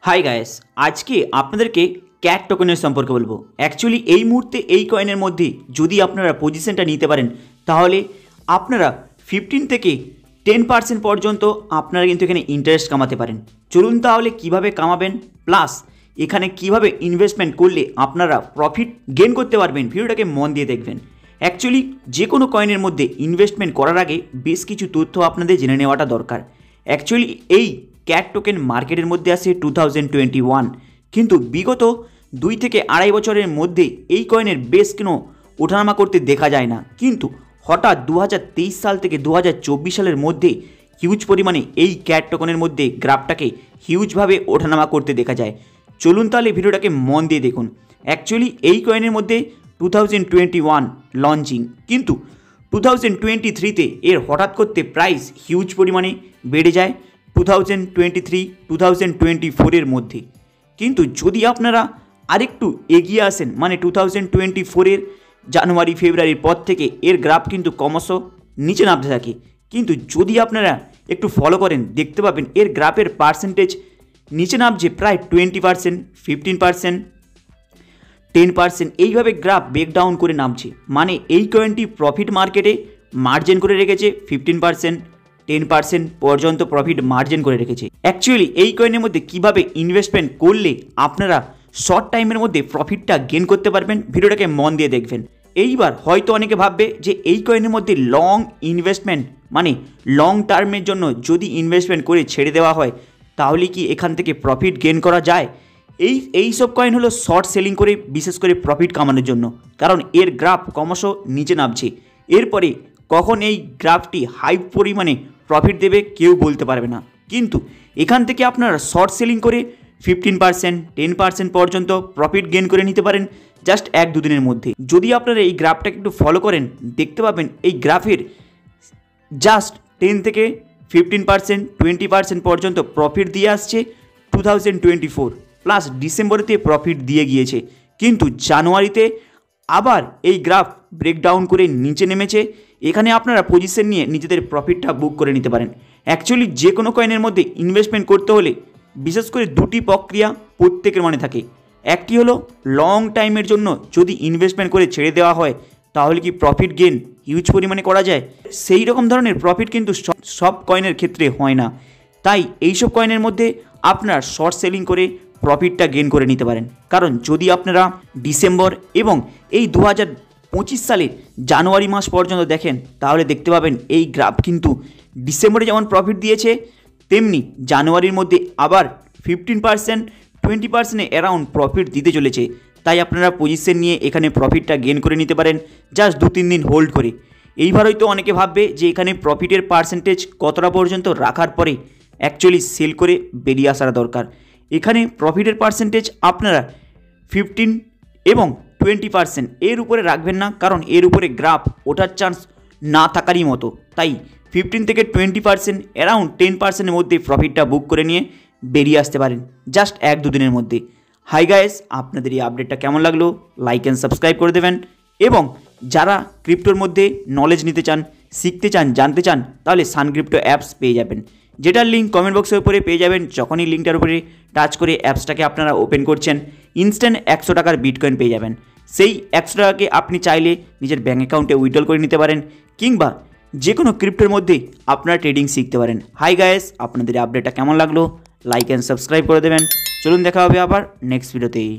High guys आज के आपनादेरके cat टोकনের সম্পর্কে বলবো। অ্যাকচুয়ালি এই মুহূর্তে এই কয়েনের মধ্যে যদি আপনারা পজিশনটা নিতে পারেন তাহলে আপনারা 15 থেকে 10% পর্যন্ত আপনারা কিন্তু এখানে ইন্টারেস্ট কামাতে পারেন। চলুন তাহলে কিভাবে কামাবেন প্লাস এখানে কিভাবে ইনভেস্টমেন্ট করলে আপনারা প্রফিট গেইন করতে পারবেন ভিডিওটাকে মন দিয়ে দেখবেন। অ্যাকচুয়ালি যে কোনো কয়েনের মধ্যে ইনভেস্টমেন্ট করার আগে বেশ কিছু তথ্য আপনাদের জেনে নেওয়াটা দরকার। অ্যাকচুয়ালি এই ক্যাট টোকেন মার্কেটের মধ্যে আসে 2021, কিন্তু বিগত 2 থেকে আড়াই বছরের মধ্যে এই কয়েনের বেশ কোনো ওঠানামা করতে দেখা যায় না, কিন্তু হঠাৎ 2023 সাল থেকে 2024 সালের মধ্যে হিউজ পরিমাণে এই ক্যাট টোকেনের মধ্যে গ্রাফটাকে হিউজভাবে ওঠানামা করতে দেখা যায়। চলুন তাহলে ভিডিওটাকে মন দিয়ে দেখুন। অ্যাকচুয়ালি এই কয়েনের মধ্যে 2021 লঞ্চিং, কিন্তু 2023তে এর হঠাৎ করতে প্রাইস হিউজ পরিমাণে বেড়ে যায় 2023-2024 মধ্যে। কিন্তু যদি আপনারা আরেকটু এগিয়ে আসেন মানে 2024 জানুয়ারি ফেব্রুয়ারির পর থেকে এর গ্রাফ কিন্তু ক্রমশ নিচে নামতে থাকে, কিন্তু যদি আপনারা একটু ফলো করেন দেখতে পাবেন এর গ্রাফের পার্সেন্টেজ নিচে নামছে প্রায় 20%, 15%, 10% এইভাবে গ্রাফ ব্রেকডাউন করে নামছে। মানে এই কয়েনটি প্রফিট মার্কেটে মার্জিন করে রেখেছে 15%, 10% পর্যন্ত প্রফিট মার্জিন করে রেখেছে। অ্যাকচুয়ালি এই কয়েনের মধ্যে কিভাবে ইনভেস্টমেন্ট করলে আপনারা শর্ট টাইমের মধ্যে প্রফিটটা গেইন করতে পারবেন ভিডিওটাকে মন দিয়ে দেখবেন। এইবার হয়তো অনেকে ভাববে যে এই কয়েনের মধ্যে লং ইনভেস্টমেন্ট মানে লং টার্মের জন্য যদি ইনভেস্টমেন্ট করে ছেড়ে দেওয়া হয় তাহলে কি এখান থেকে প্রফিট গেইন করা যায়? এই সব কয়েন হলো শর্ট সেলিং করে বিশেষ করে প্রফিট কামানোর জন্য, কারণ এর গ্রাফ ক্রমশ নিচে নামছে। এরপরে কখন এই গ্রাফটি হাই পরিমাণে প্রফিট দেবে কেউ বলতে পারবে না, কিন্তু এখান থেকে আপনারা শর্ট সেলিং করে 15%, 10% পর্যন্ত প্রফিট গেইন করে নিতে পারেন জাস্ট 1-2 দিনের মধ্যে। যদি আপনারা এই গ্রাফটাকে একটু ফলো করেন দেখতে পাবেন এই গ্রাফের জাস্ট 10 থেকে 15%, 20% পর্যন্ত প্রফিট দিয়ে আসছে 2024 প্লাস ডিসেম্বরেতে প্রফিট দিয়ে গিয়েছে, কিন্তু জানুয়ারিতে আবার এই গ্রাফ ব্রেকডাউন করে নিচে নেমেছে। এখানে আপনারা পজিশন নিয়ে নিজেদের প্রফিটটা বুক করে নিতে পারেন। অ্যাকচুয়ালি যে কোনো কয়েনের মধ্যে ইনভেস্টমেন্ট করতে হলে বিশেষ করে দুটি প্রক্রিয়া প্রত্যেকের মনে থাকে। একটি হলো লং টাইমের জন্য যদি ইনভেস্টমেন্ট করে ছেড়ে দেওয়া হয় তাহলে কি প্রফিট গেইন হিউজ পরিমাণে করা যায়? সেই রকম ধরনের প্রফিট কিন্তু সব কয়েনের ক্ষেত্রে হয় না, তাই এইসব কয়েনের মধ্যে আপনার শর্ট সেলিং করে প্রফিটটা গেইন করে নিতে পারেন। কারণ যদি আপনারা ডিসেম্বর এবং এই 2025 সালের জানুয়ারি মাস পর্যন্ত দেখেন তাহলে দেখতে পাবেন এই গ্রাফ কিন্তু ডিসেম্বরে যেমন প্রফিট দিয়েছে তেমনি জানুয়ারির মধ্যে আবার 15%, 20% অ্যারাউন্ড প্রফিট দিতে চলেছে। তাই আপনারা পজিশন নিয়ে এখানে প্রফিটটা গেইন করে নিতে পারেন জাস্ট 2-3 দিন হোল্ড করে। এইবার হয়তো অনেকে ভাববে যে এখানে প্রফিটের পার্সেন্টেজ কতটা পর্যন্ত রাখার পরে অ্যাকচুয়ালি সেল করে বেরিয়ে আসার দরকার। এখানে প্রফিটের পার্সেন্টেজ আপনারা 15 এবং 20% এর উপরে রাখবেন না, কারণ এর উপরে গ্রাফ ওঠার চান্স না থাকারই মতো। তাই 15 থেকে 20% অ্যারাউন্ড 10%-এর মধ্যে প্রফিটটা বুক করে নিয়ে বেরিয়ে আসতে পারেন জাস্ট 1-2 দিনের মধ্যে। হাই গাইস, আপনাদের এই আপডেটটা কেমন লাগলো লাইক অ্যান্ড সাবস্ক্রাইব করে দেবেন, এবং যারা ক্রিপ্টোর মধ্যে নলেজ নিতে চান, শিখতে চান, জানতে চান তাহলে সান ক্রিপ্টো অ্যাপস পেয়ে যাবেন, যেটার লিঙ্ক কমেন্ট বক্সের উপরে পেয়ে যাবেন। যখনই লিঙ্কটার উপরে টাচ করে অ্যাপসটাকে আপনারা ওপেন করছেন ইনস্ট্যান্ট 100 টাকার বিটকয়েন পেয়ে যাবেন। সেই 100 টাকাকে আপনি চাইলে নিজের ব্যাঙ্ক অ্যাকাউন্টে উইথড্র করে নিতে পারেন, কিংবা যে কোনো ক্রিপ্টোর মধ্যে আপনারা ট্রেডিং শিখতে পারেন। হাই গাইস, আপনাদের আপডেটটা কেমন লাগলো লাইক অ্যান্ড সাবস্ক্রাইব করে দেবেন। চলুন দেখা হবে আবার নেক্সট ভিডিওতেই।